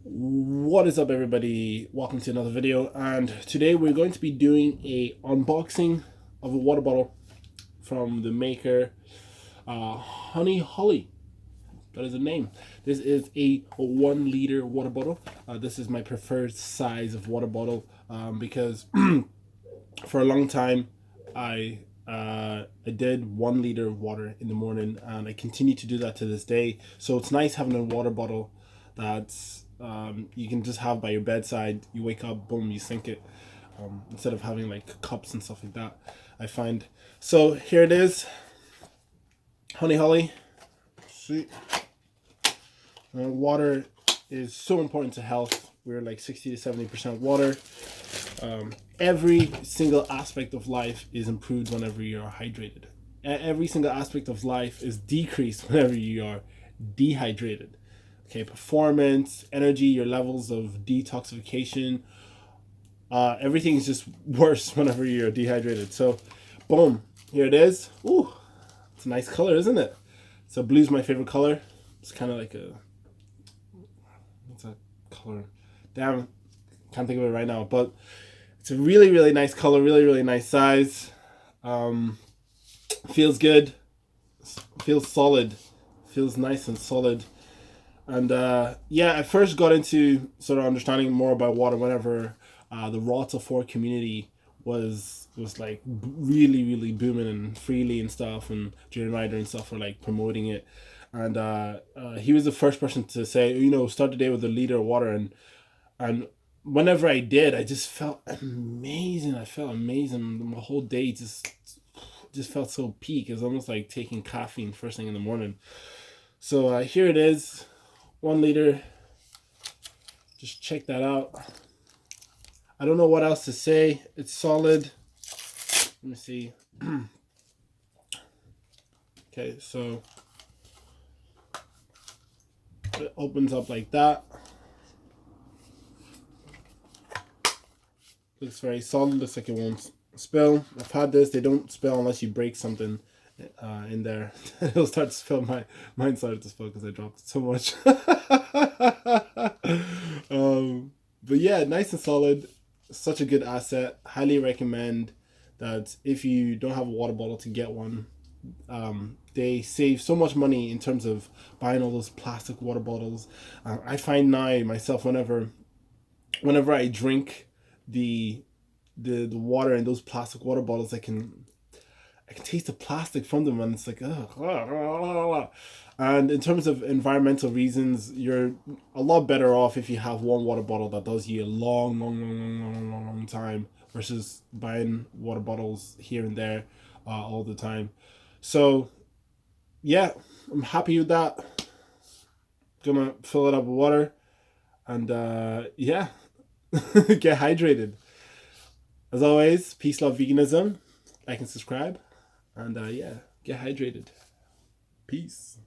What is up, everybody? Welcome to another video, and today we're going to be doing a unboxing of a water bottle from the maker Honey Holly. That is the name. This is a 1 liter water bottle. This is my preferred size of water bottle because for a long time I did 1 liter of water in the morning, and I continue to do that to this day. So it's nice having a water bottle that's you can just have by your bedside. You wake up, boom, you sink it, instead of having like cups and stuff like that, I find. So here it is, Honey Holly. See, water is so important to health. We're like 60 to 70% water. Every single aspect of life is improved whenever you're hydrated. Every single aspect of life is decreased whenever you are dehydrated. Okay, performance, energy, your levels of detoxification, everything is just worse whenever you're dehydrated. So, boom, here it is. Ooh, it's a nice color, isn't it? So blue's my favorite color. It's kind of like a, what's that color? Damn, can't think of it right now. But it's a really, really nice color, really, really nice size. Feels good, feels solid, feels nice and solid. And yeah, I first got into sort of understanding more about water whenever the Raw to 4 community was like really booming and freely and stuff, and Jane Ryder and stuff were like promoting it. And he was the first person to say, start the day with a liter of water. And whenever I did, I just felt amazing. I felt amazing. My whole day just felt so peak. It was almost like taking caffeine first thing in the morning. So here it is. 1 liter. Just check that out. I don't know what else to say. It's solid. Let me see. Okay, so it opens up like that. Looks very solid. Looks like it won't spill. I've had this. They don't spill unless you break something in there. It'll start to spill. Mine started to spill because I dropped it so much. But yeah, nice and solid. Such a good asset. Highly recommend that if you don't have a water bottle, to get one. They save so much money in terms of buying all those plastic water bottles. I find now myself, whenever I drink the water in those plastic water bottles, I can taste the plastic from them, and it's like, ugh. And in terms of environmental reasons, you're a lot better off if you have one water bottle that does you a long time, versus buying water bottles here and there all the time. So yeah, I'm happy with that. Gonna fill it up with water, and yeah, get hydrated. As always, peace, love, veganism. Like and subscribe. And yeah, get hydrated. Peace.